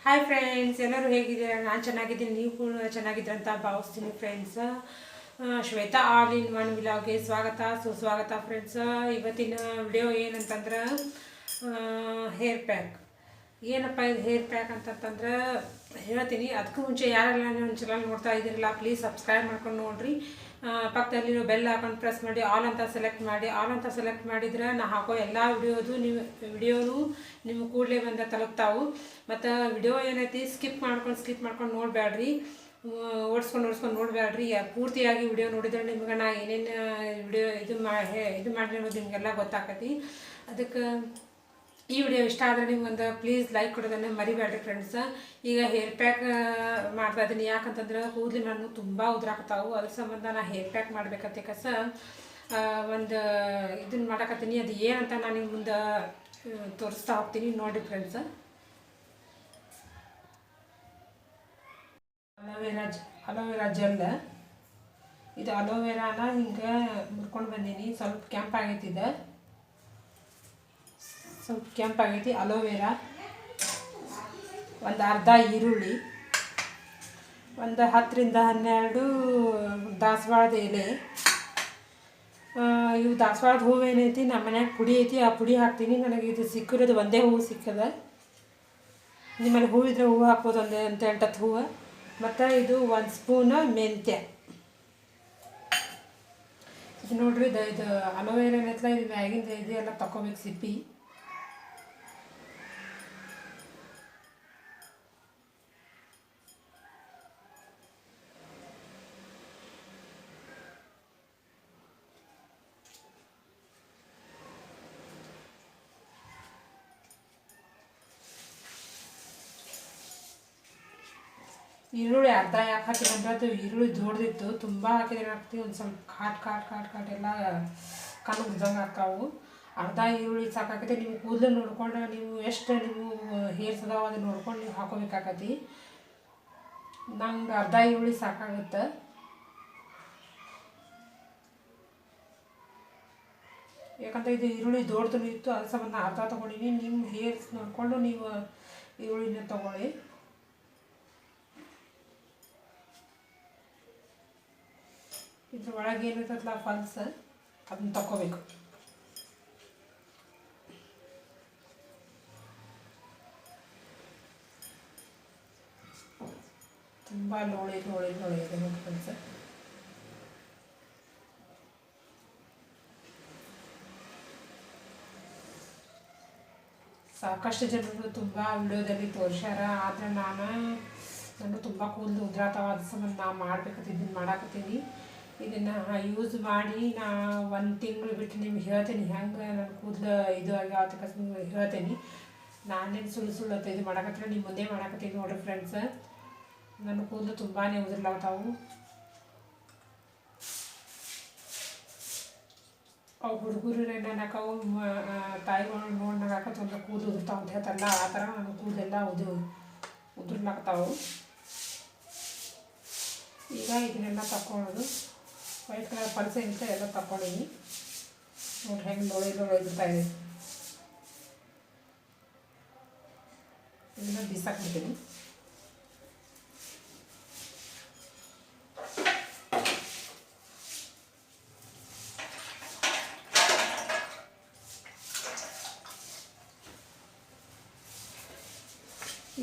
Hi friends, ಎಲ್ಲರೂ ಹೇಗಿದ್ದೀರಾ? ನಾನು ಚೆನ್ನಾಗಿದ್ದೀನಿ, ನೀವು ಕೂಡ ಚೆನ್ನಾಗಿದ್ದೀರ ಅಂತ ಭಾವಿಸ್ತೀನಿ friends. Shweta all in one ವಿಲಾಗ್ಗೆ ಸ್ವಾಗತ ಸುಸ್ವಾಗತ ಫ್ರೆಂಡ್ಸ್. ಇವತ್ತಿನ ವಿಡಿಯೋ ಏನಂತಂದ್ರೆ ಹೇರ್ ಪ್ಯಾಕ್. ಏನಪ್ಪ ಇದು ಹೇರ್ ಪ್ಯಾಕ್ ಅಂತಂತಂದ್ರೆ ಹೇಳ್ತೀನಿ. ಅದಕ್ಕೂ ಮುಂಚೆ ಯಾರೆಲ್ಲ ನನ್ನ ಚಾನಲ್ ನೋಡ್ತಾ ಇದ್ದೀರಲ್ಲ, ಪ್ಲೀಸ್ ಸಬ್ಸ್ಕ್ರೈಬ್ ಮಾಡ್ಕೊಂಡು ನೋಡಿರಿ. ಪಕ್ಕದಲ್ಲಿರೋ ಬೆಲ್ ಹಾಕೊಂಡು ಪ್ರೆಸ್ ಮಾಡಿ ಆಲ್ ಅಂತ ಸೆಲೆಕ್ಟ್ ಮಾಡಿ. ಆಲ್ ಅಂತ ಸೆಲೆಕ್ಟ್ ಮಾಡಿದ್ರೆ ನಾ ಹಾಕೋ ಎಲ್ಲ ವಿಡಿಯೋನು ನಿಮ್ಗೆ ಕೂಡಲೇ ಬಂದ ತಲುಪ್ತಾವು. ಮತ್ತು ವಿಡಿಯೋ ಏನೈತಿ ಸ್ಕಿಪ್ ಮಾಡ್ಕೊಂಡು ನೋಡಬೇಡ್ರಿ, ಓಡಿಸ್ಕೊಂಡು ನೋಡಬೇಡ್ರಿ. ಪೂರ್ತಿಯಾಗಿ ವಿಡಿಯೋ ನೋಡಿದ್ರೆ ನಿಮ್ಗೆ ನಾ ಏನೇನು ವಿಡಿಯೋ ಇದು ಮಾಡಿ ಅನ್ನೋದು ನಿಮಗೆಲ್ಲ ಗೊತ್ತಾಕತಿ. ಅದಕ್ಕೆ ಈ ವಿಡಿಯೋ ಇಷ್ಟ ಆದರೆ ನಿಮ್ಗೊಂದು ಪ್ಲೀಸ್ ಲೈಕ್ ಕೊಡೋದನ್ನು ಮರಿಬೇಡ್ರಿ ಫ್ರೆಂಡ್ಸ್. ಈಗ ಹೇರ್ ಪ್ಯಾಕ್ ಮಾಡ್ತಾ ಇದ್ದೀನಿ. ಯಾಕಂತಂದ್ರೆ ಕೂದಲು ನಾನು ತುಂಬ ಉದುರಾಕ್ತಾವು. ಅದ್ರ ಸಂಬಂಧ ನಾನು ಹೇರ್ ಪ್ಯಾಕ್ ಮಾಡ್ಬೇಕಂತ ಒಂದು ಇದನ್ನು ಮಾಡಕತ್ತೀನಿ. ಅದು ಏನಂತ ನಾನು ನಿಮ್ಗೆ ಮುಂದೆ ತೋರಿಸ್ತಾ ಹೋಗ್ತೀನಿ, ನೋಡಿ ಫ್ರೆಂಡ್ಸ್. ಅಲೋವೆರಾ ಜೆಲ್ ಇದು. ಅಲೋವೆರಾನ ಹಿಂಗೆ ಮುರ್ಕೊಂಡು ಬಂದೀನಿ. ಸ್ವಲ್ಪ ಕೆಂಪಾಗೈತಿದೆ, ಸ್ವಲ್ಪ ಕೆಂಪಾಗೈತಿ. ಅಲೋವೆರಾ, ಒಂದು ಅರ್ಧ ಈರುಳ್ಳಿ, ಒಂದು 10-12 ದಾಸವಾಳದ ಎಲೆ. ಇವು ದಾಸವಾಳದ ಹೂವು ಏನೈತಿ ನಮ್ಮ ಮನ್ಯಾಗ ಪುಡಿ ಐತಿ, ಆ ಪುಡಿ ಹಾಕ್ತೀನಿ. ನನಗೆ ಇದು ಸಿಕ್ಕಿರೋದು ಒಂದೇ ಹೂವು ಸಿಕ್ಕದ. ನಿಮ್ಮಲ್ಲಿ ಹೂವು ಇದ್ರೆ ಹೂವು ಹಾಕ್ಬೋದು, ಒಂದು 8 ಹೂವು. ಮತ್ತು ಇದು 1 ಸ್ಪೂನ್ ಮೆಂತ್ಯ. ಇದು ನೋಡ್ರಿ, ಇದು ಅಲೋವೆರಾ ಏನೈತಲ್ಲ, ಇದು ಮ್ಯಾಗಿಂದ ಇದೆಲ್ಲ ತಗೋಬೇಕು ಸಿಪ್ಪಿ. ಈರುಳ್ಳಿ ಅರ್ಧ ಯಾಕೆ ಹಾಕಿದ್ರೆ ಅಂದ್ರೆ ಅದು ಈರುಳ್ಳಿ ದೊಡ್ದಿತ್ತು, ತುಂಬ ಹಾಕಿದ್ರೆ ಹಾಕ್ತೀವಿ. ಒಂದು ಸ್ವಲ್ಪ ಕಾಟ್ ಎಲ್ಲ ಕಣ್ಣು ಉಜ್ದಂಗೆ ಹಾಕಾವು. ಅರ್ಧ ಈರುಳ್ಳಿ ಸಾಕಾಕೈತೆ. ನೀವು ಕೂದಲು ನೋಡ್ಕೊಂಡು ನೀವು ಎಷ್ಟು ನೀವು ಹೇರ್ಸ್ ಅದಾವ ಅದನ್ನ ನೋಡ್ಕೊಂಡು ನೀವು ಹಾಕೋಬೇಕಾಕತಿ. ನಂಗೆ ಅರ್ಧ ಈರುಳ್ಳಿ ಸಾಕಾಗುತ್ತೆ. ಯಾಕಂದರೆ ಇದು ಈರುಳ್ಳಿ ದೊಡ್ಡದು ಇತ್ತು, ಅದ್ರ ಸಂಬಂಧ ಅರ್ಧ ತೊಗೊಂಡಿನಿ. ನಿಮ್ಮ ಹೇರ್ಸ್ ನೋಡಿಕೊಂಡು ನೀವು ಈರುಳ್ಳಿನ ತೊಗೊಳ್ಳಿ. ಇದ್ರ ಒಳಗೆ ಏನಿರ್ತಲ್ಲ ಫಲ್ಸ್, ಅದನ್ನ ತಗೋಬೇಕು. ತುಂಬ ಲೋಳಿ ಇದೆ ನೋಡಿ ಫಲ್ಸ್. ಸಾಕಷ್ಟು ಜನರು ತುಂಬ ವಿಡಿಯೋದಲ್ಲಿ ತೋರಿಸ್ಯಾರ. ಆದರೆ ನಾನು ತುಂಬ ಕೂದಲು ಉದ್ರಾತವ, ಅದ್ರ ಸಂಬಂಧ ನಾ ಮಾಡ್ಬೇಕಂತ ಇದನ್ನು ಮಾಡಾಕತ್ತೀನಿ. ಇದನ್ನು ಯೂಸ್ ಮಾಡಿ ನಾ 1 ತಿಂಗಳು ಬಿಟ್ಟು ನಿಮ್ಗೆ ಹೇಳ್ತೀನಿ ಹೆಂಗೆ ನನ್ನ ಕೂದಲು ಇದು ಆಗ್ಯಾವ ನಿಮ್ಗೆ ಹೇಳ್ತೀನಿ. ನಾನೇನು ಸುಳ್ಳು ಅಂತ ಇದು ಮಾಡಾಕತ್ತೀನಿ, ನಿಮ್ಮ ಮುಂದೆ ಮಾಡಾಕತ್ತೀನಿ ನೋಡಿರಿ ಫ್ರೆಂಡ್ಸ್. ನನ್ನ ಕೂದಲು ತುಂಬಾ ಉದುರ್ಲಾಗ್ತಾವು. ಅವು ಹುಡುಗರು ಏನಕ್ಕವು ತಾಯಿಗಳು ನೋಡ್ನಾಗತ್ತ ಒಂದು ಕೂದಲು ಉದುರ್ತಾವ ಅಂತ ಹೇಳ್ತಾರಲ್ಲ, ಆ ಥರ ನನ್ನ ಕೂದಲೆಲ್ಲ ಉದುರ್ಲಾಗ್ತಾವು. ಈಗ ಇದನ್ನೆಲ್ಲ ತಕ್ಕೊಳ್ಳೋದು. ವೈಟ್ ಕಲರ್ ಪಲ್ಸೆ ಅಂತ ಎಲ್ಲ ತಗೊಂಡಿನಿ. ನೋಡಿ ಹೆಂಗೆ ಲೋಳಿ ಇರ್ತಾ ಇದೆ. ಇದನ್ನ ಬಿಸಾಕ್ಬಿಡ್ತೀನಿ.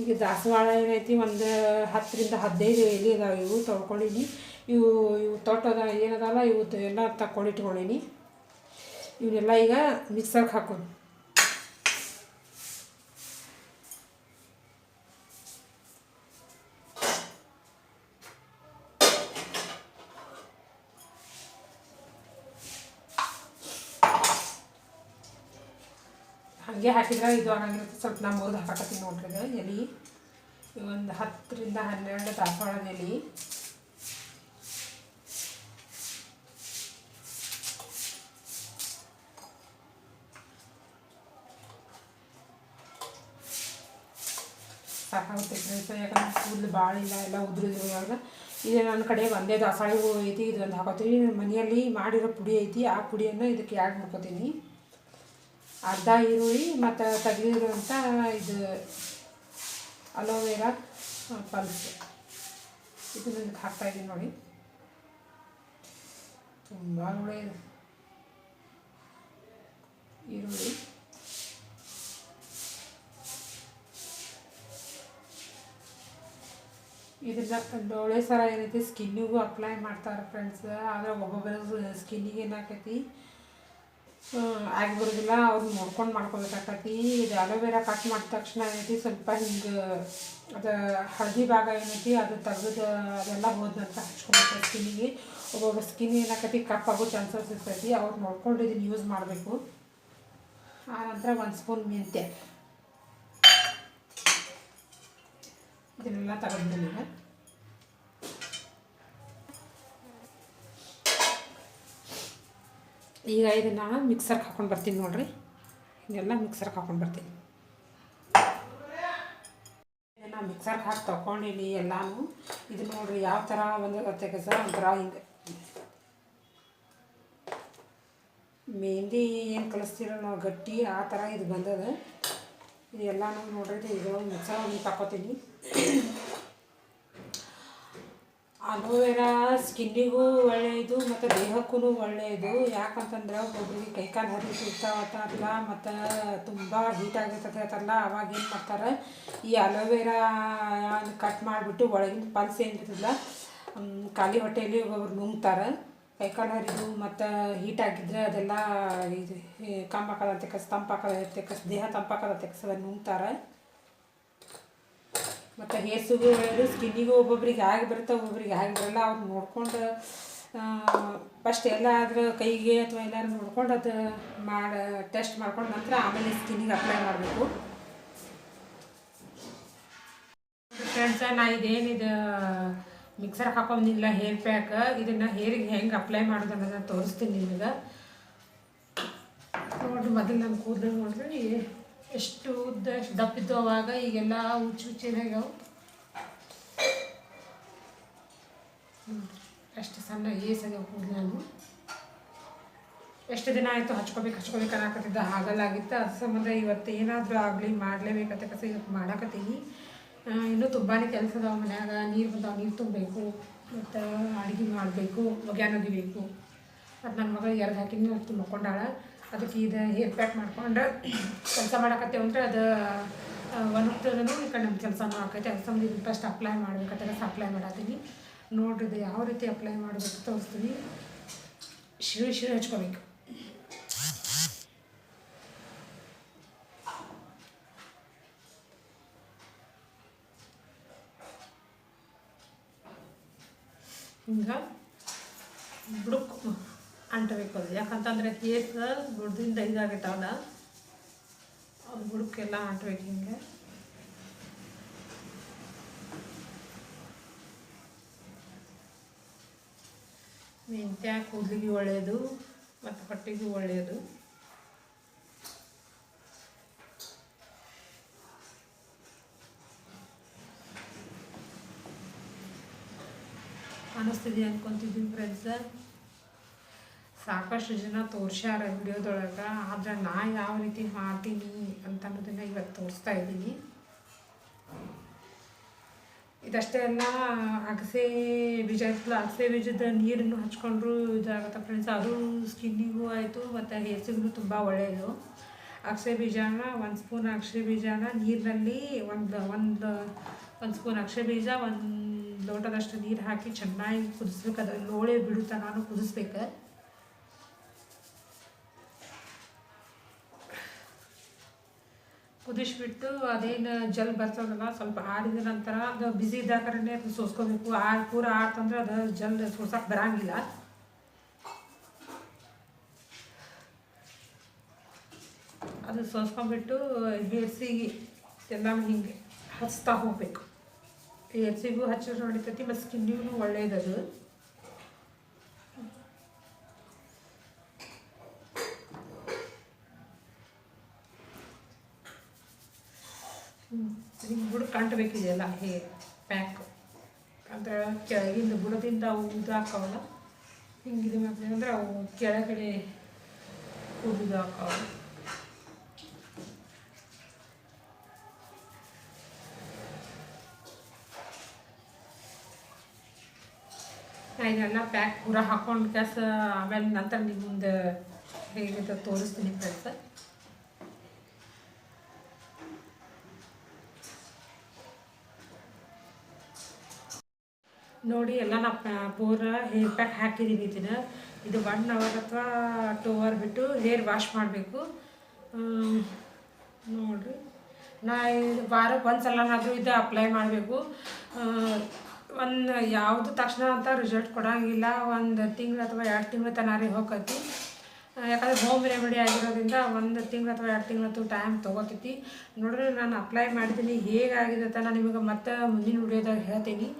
ಈಗ ದಾಸವಾಳ ಏನೈತಿ, ಒಂದು 10-15 ಎಲೆ ಇದಾವೆ. ಇವು ತೊಳ್ಕೊಂಡಿನಿ. ಇವು ತೊಟ್ಟದ ಏನದಲ್ಲ ಇವು ಎಲ್ಲ ತಗೊಂಡಿಟ್ಕೊಂಡೀನಿ. ಇವನ್ನೆಲ್ಲ ಈಗ ಮಿಕ್ಸರ್ಗೆ ಹಾಕೋದು. ಹಾಗೆ ಹಾಕಿದ್ರೆ ಇದು ಆಗಂಗಿರುತ್ತೆ. ಸ್ವಲ್ಪ ನಾ ಮುರಿದು ಹಾಕತ್ತೀನಿ ನೋಡ್ರಿ. ಎಲೆ ಒಂದು 10-12 ದಾಸವಾಳದ ಎಲೆ. ಸಾಕಾಗುತ್ತೆ ಫ್ರೆಂಡ್ಸ್. ಯಾಕಂದ್ರೆ ಕೂದಲು ಭಾಳ ಇಲ್ಲ, ಎಲ್ಲ ಉದುರಿರುವಾಗ. ಇದು ನನ್ನ ಕಡೆ ಒಂದೇ ದಾಸವಾಳ ಹೂವು ಐತಿ, ಇದೊಂದು ಹಾಕೋತೀನಿ. ಮನೆಯಲ್ಲಿ ಮಾಡಿರೋ ಪುಡಿ ಐತಿ, ಆ ಪುಡಿಯನ್ನು ಇದಕ್ಕೆ ಆ್ಯಡ್ ಮಾಡ್ಕೋತೀನಿ. ಅರ್ಧ ಈರುಳ್ಳಿ ಮತ್ತು ತೆಗೆದಿರುವಂಥ ಇದು ಅಲೋವೆರಾ ಪಲ್ಸ್ ಇದನ್ನ ಹಾಕ್ತಾಯಿದ್ದೀನಿ ನೋಡಿ. ತುಂಬ ಒಳ್ಳೆಯದು. ಈರುಳ್ಳಿ, ಇದನ್ನ ಡೋಳೆ ಸರ ಏನೈತಿ ಸ್ಕಿನ್ನಿಗೂ ಅಪ್ಲೈ ಮಾಡ್ತಾರೆ ಫ್ರೆಂಡ್ಸ್. ಆದರೆ ಒಬ್ಬೊಬ್ಬರ ಸ್ಕಿನ್ನಿಗೆ ಏನಾಕೈತಿ ಆಗಿ ಬರೋದಿಲ್ಲ, ಅವ್ರು ನೋಡ್ಕೊಂಡು ಮಾಡ್ಕೋಬೇಕಾಕತಿ. ಇದು ಅಲೋವೆರಾ ಕಟ್ ಮಾಡಿದ ತಕ್ಷಣ ಏನೈತಿ ಸ್ವಲ್ಪ ಹಿಂಗೆ ಅದು ಹಳದಿ ಭಾಗ ಏನೈತಿ ಅದು ತೆಗೆದು ಅದೆಲ್ಲ ಹೋದಂತ ಹಚ್ಕೊಬೇಕು ಸ್ಕಿನ್ನಿಗೆ. ಒಬ್ಬೊಬ್ಬ ಸ್ಕಿನ್ ಏನಾಕತಿ ಕಪ್ಪಾಗೋ ಚಾನ್ಸಸ್ ಇರ್ತೈತಿ, ಅವ್ರು ನೋಡ್ಕೊಂಡು ಇದನ್ನು ಯೂಸ್ ಮಾಡಬೇಕು. ಆನಂತರ 1 ಸ್ಪೂನ್ ಮೆಂತ್ಯ ಇದನ್ನೆಲ್ಲ ತೆಗೆದ್ಮೇಲೆ ಈಗ ಇದನ್ನು ಮಿಕ್ಸರ್ಗೆ ಹಾಕ್ಕೊಂಡು ಬರ್ತೀನಿ ನೋಡಿರಿ. ಇದೆಲ್ಲ ಮಿಕ್ಸರ್ಗೆ ಹಾಕ್ಕೊಂಡು ಬರ್ತೀನಿ. ಇದನ್ನು ಮಿಕ್ಸರ್ಗೆ ಹಾಕಿ ತೊಗೊಂಡಿನಿ ಎಲ್ಲನೂ. ಇದು ನೋಡಿರಿ ಯಾವ ಥರ ಬಂದತ್ತೆ ಕಸ ಒಂಥರ ಹಿಂಗೆ ಮೆಹಂದಿ ಏನು ಕಲಿಸ್ತೀರೋ ನಾವು ಗಟ್ಟಿ ಆ ಥರ ಇದು ಬಂದದ. ಇದು ಎಲ್ಲನೂ ನೋಡ್ರಿ ಇದು ಮಿಕ್ಸರ್ ತಗೋತೀನಿ. ಅಲೋವೆರಾ ಸ್ಕಿನ್ನಿಗೂ ಒಳ್ಳೆಯದು ಮತ್ತು ದೇಹಕ್ಕೂ ಒಳ್ಳೆಯದು. ಯಾಕಂತಂದ್ರೆ ಒಬ್ಬೊಬ್ಬರಿಗೆ ಕೈಕಾಲು ಹರಿತಿರ್ತಾವಲ್ಲ ಮತ್ತು ತುಂಬ ಹೀಟ್ ಆಗಿರ್ತದೆ ಹೇಳ್ತಾರಲ್ಲ, ಅವಾಗ ಏನು ಮಾಡ್ತಾರೆ ಈ ಅಲೋವೆರಾ ಕಟ್ ಮಾಡಿಬಿಟ್ಟು ಒಳಗಿನ ಪಲ್ಸ್ ಏನಿರ್ತದಲ್ಲ ಖಾಲಿ ಹೊಟ್ಟೆಯಲ್ಲಿ ಒಬ್ಬೊಬ್ರು ನುಂಗ್ತಾರೆ. ಕೈಕಾಲು ಹರಿದು ಮತ್ತು ಹೀಟ್ ಆಗಿದ್ರೆ ಅದೆಲ್ಲ ಇದು ತಂಪಾಕದಂತೆ ತಂಪಾಕದಂತೆ ದೇಹ ತಂಪಾಕದಂತೆ ಅದನ್ನು ನುಂಗ್ತಾರೆ. ಮತ್ತು ಹೇರ್ಸಿಗೂ ಒಳ್ಳೆಯದು, ಸ್ಕಿನ್ನಿಗೂ ಒಬ್ಬೊಬ್ರಿಗೆ ಹೇಗೆ ಬರುತ್ತೆ ಒಬ್ಬೊಬ್ರಿಗೆ ಹೇಗೆ ಬರಲ್ಲ. ಅವ್ರು ನೋಡ್ಕೊಂಡು ಫಸ್ಟ್ ಎಲ್ಲಾದರೂ ಕೈಗೆ ಅಥವಾ ಎಲ್ಲರೂ ನೋಡ್ಕೊಂಡು ಅದು ಟೆಸ್ಟ್ ಮಾಡ್ಕೊಂಡು ನಂತರ ಆಮೇಲೆ ಸ್ಕಿನ್ನಿಗೆ ಅಪ್ಲೈ ಮಾಡಬೇಕು ಫ್ರೆಂಡ್ಸ. ನಾ ಇದೇನಿದು ಮಿಕ್ಸರ್ ಹಾಕೊಂಡಿಲ್ಲ ಹೇರ್ ಪ್ಯಾಕ್, ಇದನ್ನು ಹೇರಿಗೆ ಹೆಂಗೆ ಅಪ್ಲೈ ಮಾಡೋದು ಅನ್ನೋದನ್ನು ತೋರಿಸ್ತೀನಿ ನಿಮಗೆ. ನೋಡಿರಿ ಮೊದಲು ನಮ್ಮ ಕೂದಲು ನೋಡಿದ್ರೆ ಎಷ್ಟು ಉದ್ದ ಎಷ್ಟು ದಪ್ಪಿದ್ದು ಅವಾಗ, ಈಗೆಲ್ಲ ಹುಚ್ಚೇನಾಗ್ಯಾವ. ಅಷ್ಟು ಸಣ್ಣ ಏಸಾಗ್ಯಾವ ಕೂದಲು. ನಾನು ಎಷ್ಟು ದಿನ ಆಯಿತು ಹಚ್ಕೋಬೇಕು ಅನ್ನಕತ್ತಿದ್ದ ಆಗಲ್ಲಾಗಿತ್ತು. ಅದ್ರ ಸಂಬಂಧ ಇವತ್ತು ಏನಾದರೂ ಆಗಲಿ ಮಾಡಲೇಬೇಕಂತ ಕಸ ಇವತ್ತು ಮಾಡಾಕತ್ತೀನಿ. ಇನ್ನೂ ತುಂಬಾ ಕೆಲಸ ಅದಾವ ಮನ್ಯಾಗ. ನೀರು ಬಂದಾವ, ನೀರು ತುಂಬಬೇಕು ಮತ್ತು ಅಡುಗೆ ಮಾಡಬೇಕು, ಒಗ್ಯಾನ ಒಗಿಬೇಕು. ಮತ್ತು ನನ್ನ ಮಗಳು ಎರಡು ಹಾಕಿನಿ ಹೊತ್ತು ಮಕ್ಕೊಂಡಾಳ. ಅದಕ್ಕೆ ಇದು ಹೇರ್ ಪ್ಯಾಕ್ ಮಾಡ್ಕೊಂಡು ಕೆಲಸ ಮಾಡಕತ್ತೇವೆ ಅಂದರೆ ಅದು ಒಣಗ್ತದೂ ಈ ಕಡೆ ನಮ್ಮ ಕೆಲಸನೂ ಆಕೈತೆ. ಅದು ಸಂಬಂಧ ಇದು ಫಸ್ಟ್ ಅಪ್ಲೈ ಮಾಡ್ಬೇಕಂತ ಅಪ್ಲೈ ಮಾಡತ್ತೀನಿ. ನೋಡಿರಿ ಇದು ಯಾವ ರೀತಿ ಅಪ್ಲೈ ಮಾಡಬೇಕು ತೋರಿಸ್ತೀನಿ. ಶಿರು ಹಚ್ಕೋಬೇಕು. ಹಿಂಗೆ ಬುಡಕ್ಕೆ ಅಂಟಬೇಕು ಅದು. ಯಾಕಂತಂದರೆ ಕೇಸ್ ಬುಡದಿಂದ ಇದಾಗೈತಲ್ಲ, ಅದು ಬುಡಕ್ಕೆಲ್ಲ ಅಂಟಬೇಕು. ಹಿಂಗೆ ಮೆಂತ್ಯ ಕೂದಲಿಗೆ ಒಳ್ಳೆಯದು ಮತ್ತು ಹೊಟ್ಟೆಗೂ ಒಳ್ಳೆಯದು. ಅನ್ನಿಸ್ತಿದೆ ಅಂದ್ಕೊತಿದ್ದೀನಿ ಫ್ರೆಂಡ್ಸ. ಸಾಕಷ್ಟು ಜನ ತೋರಿಸ್ಯಾರ ವಿಡಿಯೋದೊಳಗೆ, ಆದರೆ ನಾ ಯಾವ ರೀತಿ ಮಾಡ್ತೀನಿ ಅಂತ ಅನ್ನೋದನ್ನು ಇವತ್ತು ತೋರಿಸ್ತಾ ಇದ್ದೀನಿ. ಇದಷ್ಟೇ ಅಲ್ಲ, ಅಗಸೆ ಬೀಜ ಇರ್ತಲ್ಲ, ಅಗಸೆ ಬೀಜದ ನೀರನ್ನು ಹಚ್ಕೊಂಡ್ರು ಇದಾಗುತ್ತೆ ಫ್ರೆಂಡ್ಸ್. ಅದು ಸ್ಕಿನ್ನಿಗೂ ಆಯಿತು ಮತ್ತು ಹೇರ್ಸಿಗೂ ತುಂಬ ಒಳ್ಳೆಯದು. ಅಗಸೆ ಬೀಜನ 1 ಸ್ಪೂನ್ ಅಗಸೆ ಬೀಜನ ನೀರಿನಲ್ಲಿ ಒಂದು ಸ್ಪೂನ್ ಅಗಸೆ ಬೀಜ 1 ಲೋಟದಷ್ಟು ನೀರು ಹಾಕಿ ಚೆನ್ನಾಗಿ ಕುದಿಸ್ಬೇಕು. ಅದು ಲೋಳೆ ಬಿಡುತ್ತಾ ನಾನು ಕುದಿಸ್ಬೇಕು. ಕುದಿಸ್ಬಿಟ್ಟು ಅದೇನು ಜಲ್ ಬರ್ತದಲ್ಲ ಸ್ವಲ್ಪ ಆರಿದ ನಂತರ ಅದು ಬಿಸಿ ಇದ್ದಾಕರೇ ಅದು ಸೋಸ್ಕೋಬೇಕು. ಪೂರ ಆರ್ತಂದ್ರೆ ಅದು ಜಲ್ ಸೋಸಕ್ಕೆ ಬರಂಗಿಲ್ಲ. ಅದು ಸೋಸ್ಕೊಂಡ್ಬಿಟ್ಟು ಹೇರ್ಸಿಗೆ ಎಲ್ಲ ಹಿಂಗೆ ಹಚ್ತಾ ಹೋಗ್ಬೇಕು. ಹೇರ್ಸಿಗೂ ಹಚ್ಚಿದ್ರೆ ನಡಿತೈತಿ ಮತ್ತು ಸ್ಕಿನ್ನಿಗೂ ಒಳ್ಳೆಯದದು. ಹಿಂಗೆ ಬುಡಕ್ಕೆ ಅಂಟಬೇಕಿದೆಯಲ್ಲ ಹೇರ್ ಪ್ಯಾಕ್ ಅಂದ್ರೆ ಕೆಳಗಿಂದ ಬುಡದಿಂದ ಅವು ಇದಾಕವಲ್ಲ, ಹಿಂಗಿದೆ ಮಾಡ್ತೀವಿ ಅಂದರೆ ಅವು ಕೆಳಗಡೆ ಕೂದಲು ಹಾಕವು. ಇದೆಲ್ಲ ಪ್ಯಾಕ್ ಪೂರ ಹಾಕೊಂಡು ಕ್ಯಾಸ್ ಆಮೇಲೆ ನಂತರ ನಿಮ್ಮ ಮುಂದೆ ಹೇಗಿದೆ ತೋರಿಸ್ತೀನಿ ಫ್ರೆಂಡ್ಸ್. ನೋಡಿ ಎಲ್ಲ ನಾ ಪೂರ ಹೇರ್ ಪ್ಯಾಕ್ ಹಾಕಿದ್ದೀನಿ. ಇದು 1 ಅವರ್ ಅಥವಾ 2 ಅವರ್ ಬಿಟ್ಟು ಹೇರ್ ವಾಶ್ ಮಾಡಬೇಕು. ನೋಡಿರಿ, ನಾ ವಾರಕ್ಕೆ ಒಂದು ಸಲನಾದರೂ ಇದು ಅಪ್ಲೈ ಮಾಡಬೇಕು. ಯಾವುದು ತಕ್ಷಣ ಅಂತ ರಿಸಲ್ಟ್ ಕೊಡೋಂಗಿಲ್ಲ. 1 ತಿಂಗಳು ಅಥವಾ 2 ತಿಂಗಳು ತನಕ ಹೋಗತಿ. ಯಾಕಂದರೆ ಹೋಮ್ ರೆಮಿಡಿ ಆಗಿರೋದ್ರಿಂದ 1 ತಿಂಗಳು ಅಥವಾ 2 ತಿಂಗಳಂತೂ ಟೈಮ್ ತೊಗೋತೈತಿ. ನೋಡ್ರಿ, ನಾನು ಅಪ್ಲೈ ಮಾಡಿದ್ದೀನಿ. ಹೇಗಾಗಿದೆ ಅಂತ ನಾನು ನಿಮಗೆ ಮತ್ತೆ ಮುಂದಿನ ವಿಡಿಯೋದಾಗ ಹೇಳ್ತೀನಿ.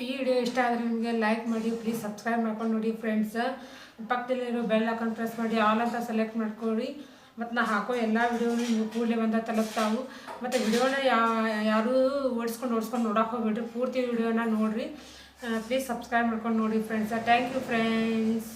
ಈ ವಿಡಿಯೋ ಇಷ್ಟ ಆದರೆ ನಿಮಗೆ ಲೈಕ್ ಮಾಡಿ, ಪ್ಲೀಸ್ ಸಬ್ಸ್ಕ್ರೈಬ್ ಮಾಡ್ಕೊಂಡು ನೋಡಿ ಫ್ರೆಂಡ್ಸ್. ಪಕ್ಕದಲ್ಲಿರೋ ಬೆಲ್ ಹಾಕೊಂಡು ಪ್ರೆಸ್ ಮಾಡಿ ಆಲ್ ಅಂತ ಸೆಲೆಕ್ಟ್ ಮಾಡ್ಕೊಳ್ಳಿ. ಮತ್ತು ನಾ ಹಾಕೋ ಎಲ್ಲ ವಿಡಿಯೋನು ನೀವು ಕೂಡಲೇ ಬಂದ ತಲುಪ್ತಾವು. ಮತ್ತು ವಿಡಿಯೋನ ಯಾರೂ ಓಡಿಸ್ಕೊಂಡು ನೋಡೋಕೆ ಹೋಗ್ಬಿಡ್ರಿ, ಪೂರ್ತಿ ವಿಡಿಯೋನ ನೋಡಿರಿ. ಪ್ಲೀಸ್ ಸಬ್ಸ್ಕ್ರೈಬ್ ಮಾಡ್ಕೊಂಡು ನೋಡಿ ಫ್ರೆಂಡ್ಸ್. Thank you friends.